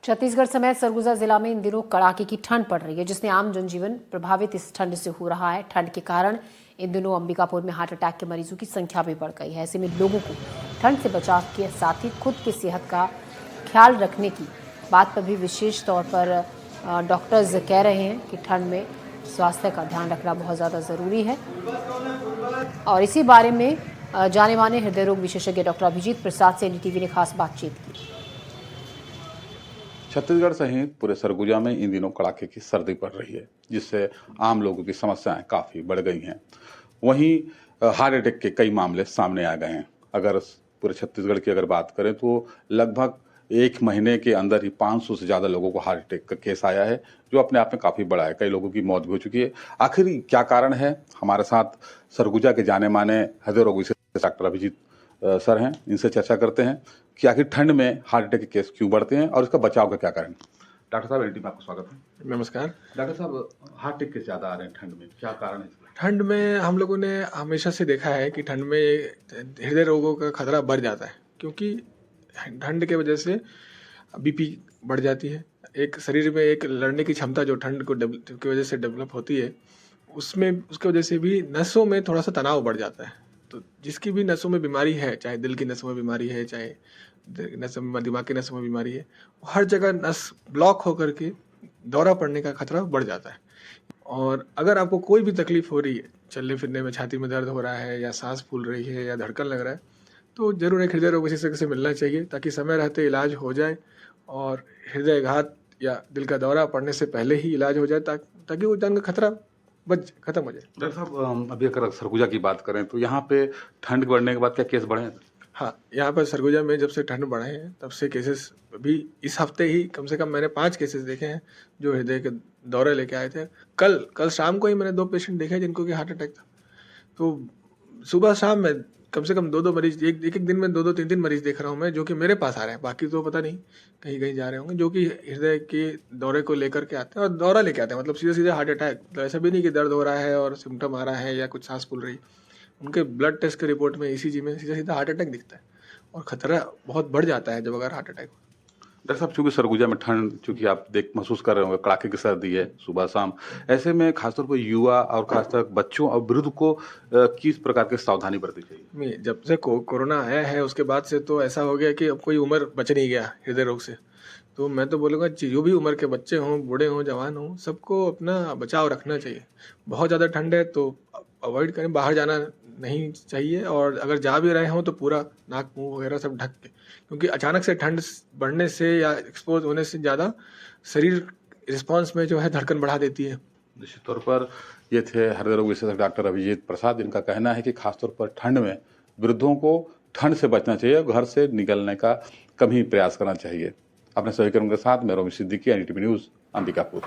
छत्तीसगढ़ समेत सरगुजा जिला में इन दिनों कड़ाके की ठंड पड़ रही है, जिससे आम जनजीवन प्रभावित इस ठंड से हो रहा है। ठंड के कारण इन दिनों अंबिकापुर में हार्ट अटैक के मरीजों की संख्या भी बढ़ गई है। ऐसे में लोगों को ठंड से बचाव के साथ ही खुद की सेहत का ख्याल रखने की बात पर भी विशेष तौर पर डॉक्टर्स कह रहे हैं कि ठंड में स्वास्थ्य का ध्यान रखना बहुत ज़्यादा ज़रूरी है। और इसी बारे में जाने माने हृदय रोग विशेषज्ञ डॉक्टर अभिजीत प्रसाद से एनडीटीवी ने खास बातचीत की। छत्तीसगढ़ सहित पूरे सरगुजा में इन दिनों कड़ाके की सर्दी पड़ रही है, जिससे आम लोगों की समस्याएं काफ़ी बढ़ गई हैं। वहीं हार्ट अटैक के कई मामले सामने आ गए हैं। अगर पूरे छत्तीसगढ़ की अगर बात करें तो लगभग एक महीने के अंदर ही 500 से ज़्यादा लोगों को हार्ट अटैक का केस आया है, जो अपने आप में काफ़ी बड़ा है। कई लोगों की मौत भी हो चुकी है। आखिर क्या कारण है? हमारे साथ सरगुजा के जाने माने हृदय रोग विशेषज्ञ डॉक्टर अभिजीत सर हैं, इनसे चर्चा करते हैं कि आखिर ठंड में हार्ट अटैक के केस क्यों बढ़ते हैं और इसका बचाव का क्या कारण। डॉक्टर साहब, एनडीटीवी में आपका स्वागत है। नमस्कार। डॉक्टर साहब, हार्ट अटैक केस ज़्यादा आ रहे हैं ठंड में, क्या कारण है इसका? ठंड में हम लोगों ने हमेशा से देखा है कि ठंड में हृदय रोगों का खतरा बढ़ जाता है, क्योंकि ठंड के वजह से बीपी बढ़ जाती है। एक शरीर में एक लड़ने की क्षमता जो ठंड को की वजह से डेवलप होती है, उसमें उसकी वजह से भी नसों में थोड़ा सा तनाव बढ़ जाता है। तो जिसकी भी नसों में बीमारी है, चाहे दिल की नसों में बीमारी है, चाहे नसों में दिमाग की नसों में बीमारी है, हर जगह नस ब्लॉक होकर के दौरा पड़ने का खतरा बढ़ जाता है। और अगर आपको कोई भी तकलीफ हो रही है, चलने फिरने में छाती में दर्द हो रहा है, या सांस फूल रही है, या धड़कन लग रहा है, तो जरूर एक हृदय रोग विशेषज्ञ से मिलना चाहिए, ताकि समय रहते इलाज हो जाए और हृदयघात या दिल का दौरा पड़ने से पहले ही इलाज हो जाए, ताकि वो जंग खतरा खत्म हो जाए। डॉक्टर साहब, अभी अगर सरगुजा की बात करें तो यहाँ पे ठंड बढ़ने के बाद क्या केस बढ़े हैं? हाँ, यहाँ पर सरगुजा में जब से ठंड बढ़े हैं, तब से केसेस अभी इस हफ्ते ही कम से कम मैंने 5 केसेस देखे हैं जो हृदय के दौरे लेके आए थे। कल शाम को ही मैंने 2 पेशेंट देखे जिनको कि हार्ट अटैक था। तो सुबह शाम में कम से कम 2-2 मरीज, एक दिन में 2-2 3-3 मरीज देख रहा हूँ मैं, जो कि मेरे पास आ रहे हैं। बाकी तो पता नहीं कहीं जा रहे होंगे, जो कि हृदय के दौरे को लेकर के आते हैं और दौरा लेके आते हैं, मतलब सीधे हार्ट अटैक। तो ऐसा भी नहीं कि दर्द हो रहा है और सिम्टम आ रहा है या कुछ सांस फूल रही। उनके ब्लड टेस्ट के रिपोर्ट में, ईसीजी में सीधा हार्ट अटैक दिखता है और खतरा बहुत बढ़ जाता है जब अगर हार्ट अटैक हो। डॉक्टर साहब, चूंकि सरगुजा में ठंड, चूंकि आप महसूस कर रहे होंगे, कड़ाके की सर्दी है सुबह शाम, ऐसे में खासतौर पर युवा और खासतौर बच्चों और वृद्ध को किस प्रकार की सावधानी बरतनी चाहिए? जब से कोरोना आया है उसके बाद से तो ऐसा हो गया कि अब कोई उम्र बच नहीं गया हृदय रोग से। तो मैं तो बोलूँगा जो भी उम्र के बच्चे हों, बूढ़े हों, जवान हों, सबको अपना बचाव रखना चाहिए। बहुत ज़्यादा ठंड है तो अवॉइड करें, बाहर जाना नहीं चाहिए, और अगर जा भी रहे हों तो पूरा नाक मुंह वगैरह सब ढक के, क्योंकि अचानक से ठंड बढ़ने से या एक्सपोज होने से ज़्यादा शरीर रिस्पॉन्स में जो है धड़कन बढ़ा देती है। निश्चित तौर पर ये थे हृदय रोग विशेषज्ञ डॉक्टर अभिजीत प्रसाद, जिनका कहना है कि खासतौर पर ठंड में वृद्धों को ठंड से बचना चाहिए, घर से निकलने का कम ही प्रयास करना चाहिए। अपने सहकर्मियों के साथ मैं रोमित सिद्दीकी, एनडीटीवी न्यूज़, अंबिकापुर।